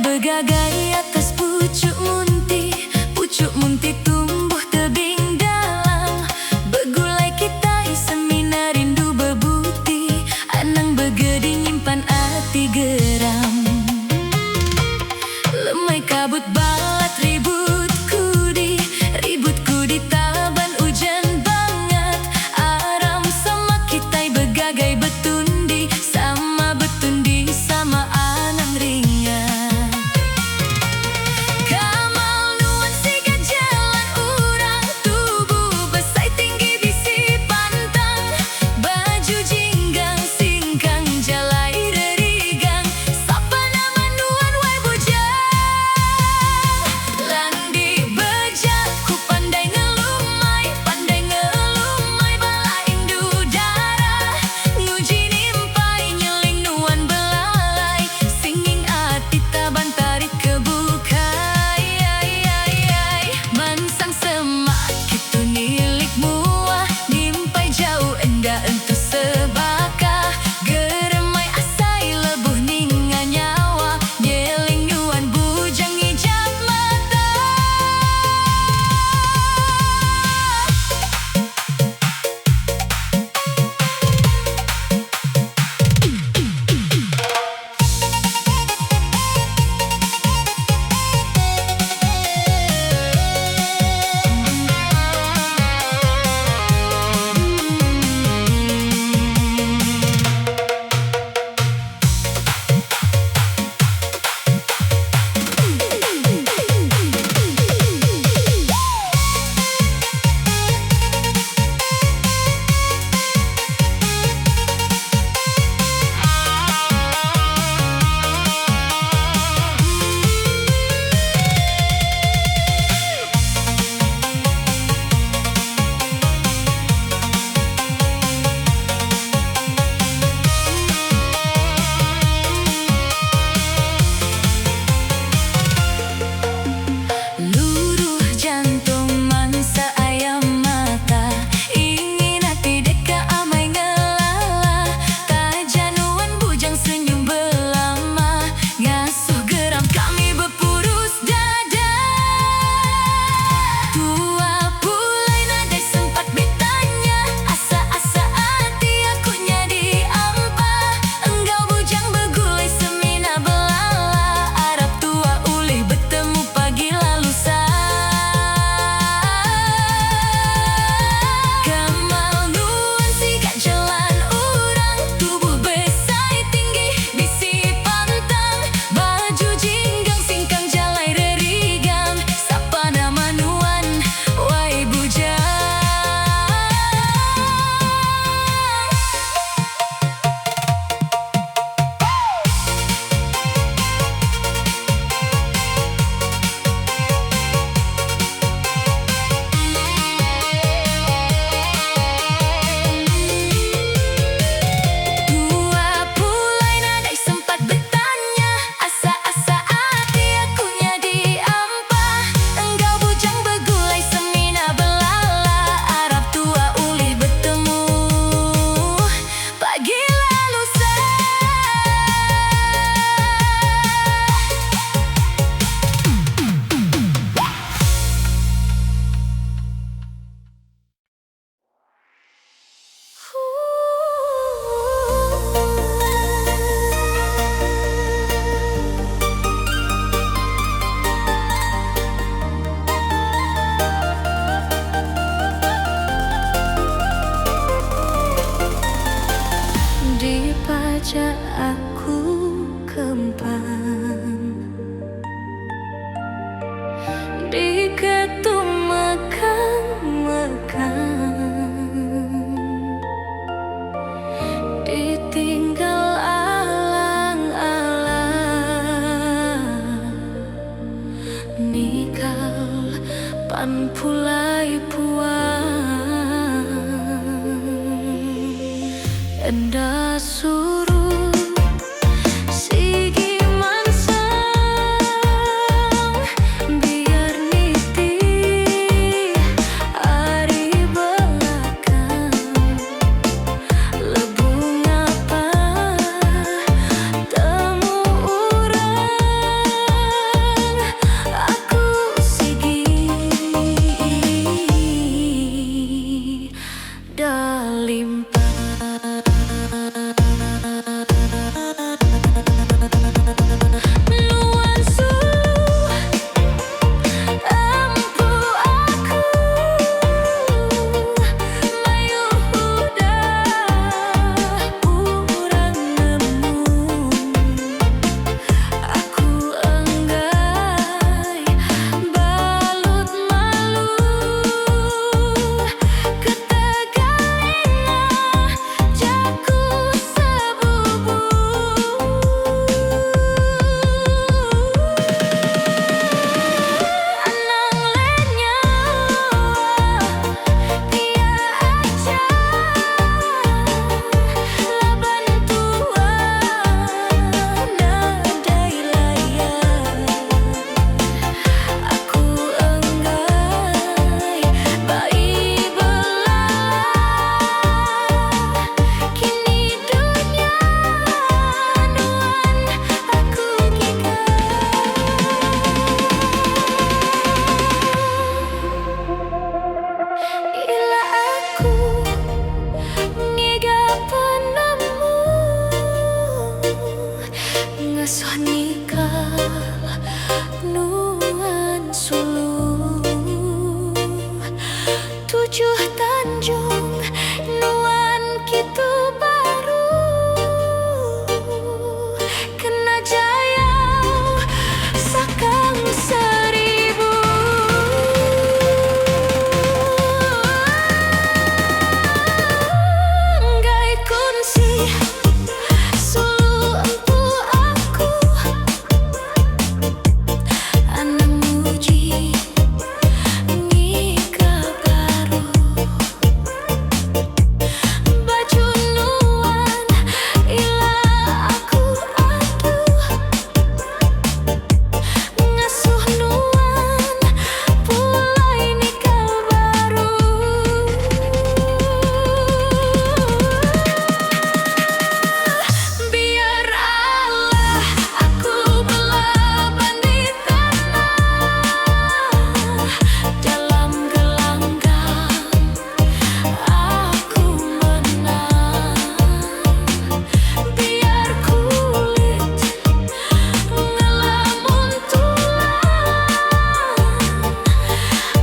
begagai atas pucuk munti tumbuh tebing dalam. Begulai kita semina rindu bebuti, anang begedi nyimpan hati geram. Lemai kabut balat ributku di taban hujan banget. Aram sama kita begagai betundi, sama betundi sama anang ringan. Kamal nuan siga jalan urang, tubuh besai tinggi bisi pantang. Baju jinggang singkang jalai rerigang, sapa nama nuan wai bujang. Landi bejak ku pandai ngelumai bala indu darah. Nguji nimpai nyeling nuan belalai, singing ati taban tarik kebukai. Mansang semak kitu nilik muah, nimpai jauh enda entu sebakah. Geremai asai lebuh ninga nyawa, nyeling nuan bujang ijab mata. Luruh jantung mansa ayam mata, ingin hati deka amai ngelala. Tajanuan bujang senyum belama, ngasuh geram kami bepurus dada. Tua pulai nadai sempat bertanya, asa-asa hati aku nyadi ampa. Engkau bujang begulai semina belala, Arab tua ulih bertemu pagi lalu sa. Kamal nuan siga jalan urang, tubuh besai tinggi bisi pantang. Baju jinggang singkang jalai rerigang, sapa nama nuan wai bujang. Tua pulai nadai sempat bertanya, asa-asa hati aku nyadi ampa. Engkau bujang begulai semina belala, Arab tua ulih bertemu pagi lalu sa. Dipajak aku kempang, diketung mekang-mekang, ditinggal alang-alang, nikal pan pulai puang. Enda suruh sigi mansang, biar niti hari belakang. Lebu ngapa temu urang, nikah nuan sulu tujuh Tanjung nuan kitu baru kena jaya sakang seribu nggai kunci sulu empu aku anak muji nikah baru baju nuan ila aku aduh ngasuh nuan pulai nikah baru biar Allah aku belaban di tanah dalam gelanggang aku menang biar kulit ngelamun tulang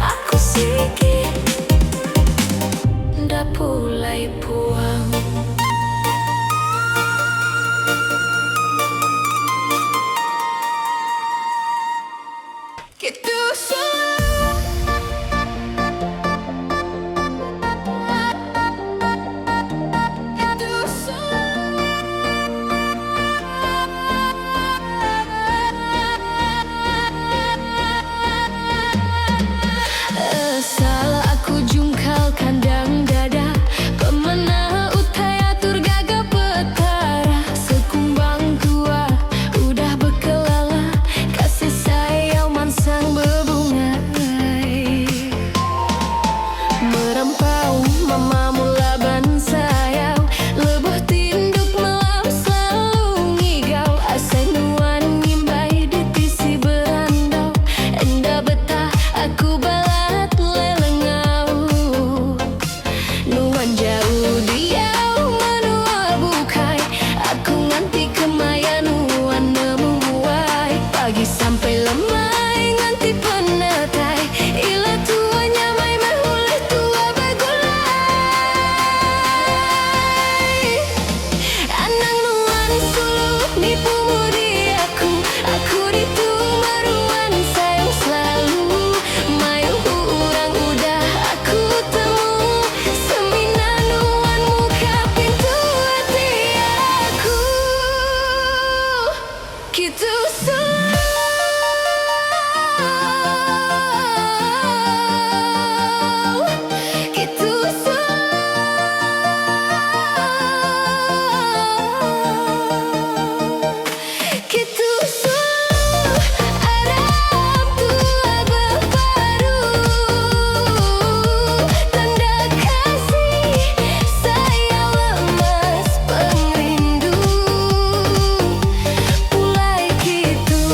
aku sikit ndak pulai puang gitu asal aku jungkal kandang dada pemenah utai atur gagah petara sekumbang gua udah bekelala kasih sayang mansang berbunga merempau mama mula ban sayang lebuh tinduk malam selalu ngigau asai nuan ngimbai di tisi berandau enda betah aku balat lelengau nuan jauh diau menua bukai aku nganti kemaya nuan nemu buai pagi sampai lemai nganti penetai ila tua nyamai mehulih tua bagulai anang nuan sulu nipu mudi aku ditu maruan sayang selalu mayu urang udah aku temu semina nuan muka pintu hati aku gitu gitu gitu Arab tua berbaru tanda kasih sayang lemas pengrindu pulai gitu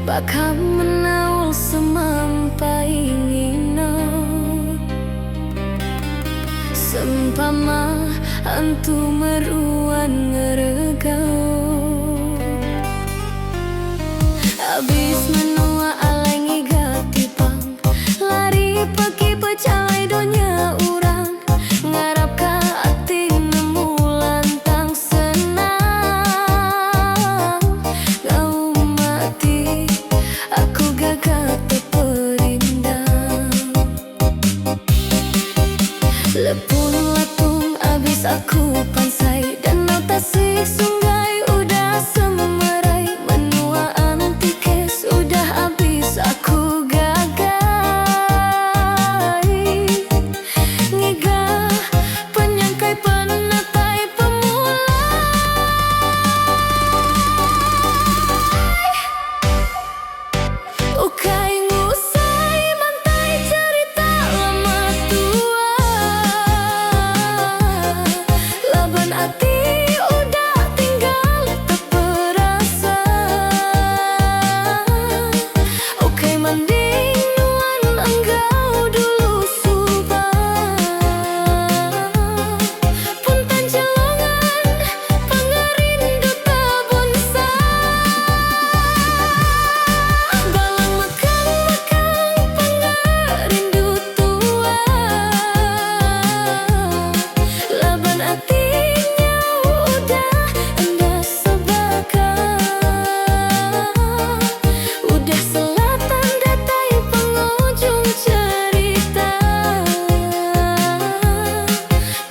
bakal menaul semampai ngino. Sempama antu meruan ngeregau, abis menua alengi gatipang, lari pergi pecalai donya urang, ngarap ka ati nemu lantang senang. Ngau mati aku gagak terperindang, lepun latung abis aku pansai, dan notasi sungai udah semerai, menua antikes udah abis aku gagai. Ngiga penyangkai penatai pemulai, ukai ngusai mantai cerita lama tua. Laban hati udah tinggal tak perasa, ukai mending nuan enggau dulu subah. Punten jelongan pengerindu tabunsa, balang mekang-mekang pengerindu tua. Laban hatinya udah enda sebakar, udah selatan datai penghujung cerita.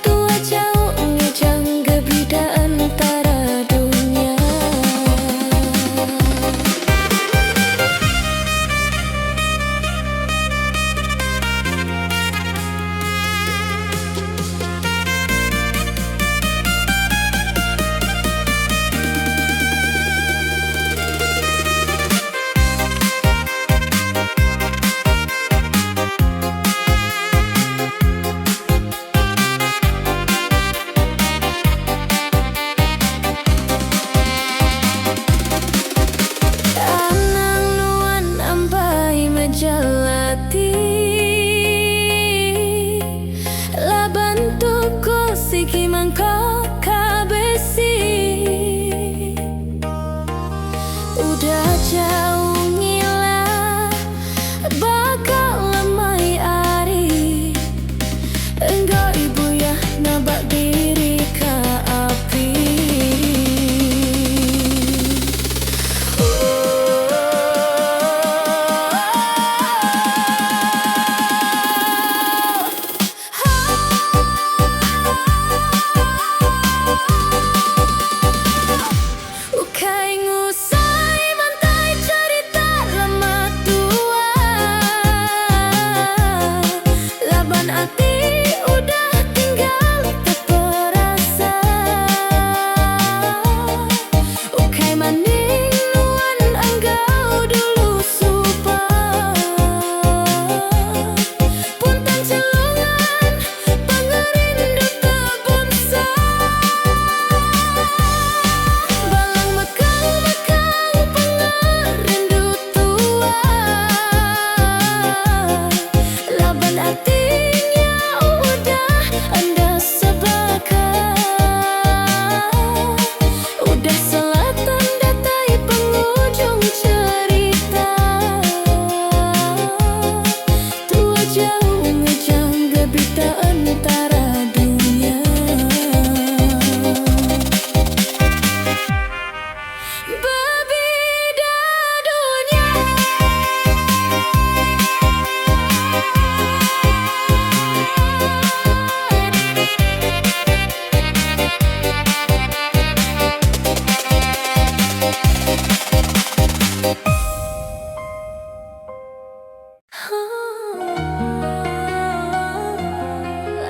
Tua jauh ngejang beda antara dunia. Anang nuan ambai mejalati, laban toko siki mangkok kabesi. Udah jauh ngilah bakal lemai ari, enggak ibu ya nabak diri ka api. Ukai ngusai mantai cerita lama tua. Laban hati udah tinggal tak perasa, ukai maning nuan enggau dulu subah. Punten jelongan pengerindu tabunsa, balang mekang-mekang pengerindu tua. Laban hatinya udah enda sebakar, udah selatan datai penghujung cerita. Tua jauh ngejang beda antara dunia. Berbeda dunia.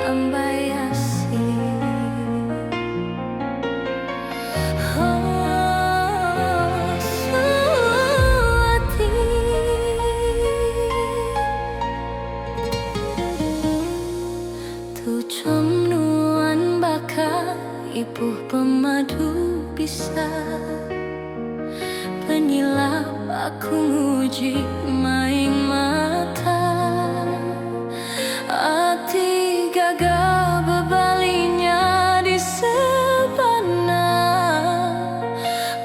Lambai asih. Aku nguji main mata, hati gagal berbalinya di sabana,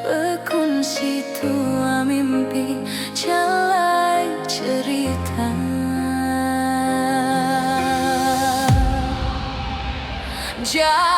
berkongsi tua mimpi jalai cerita. Jangan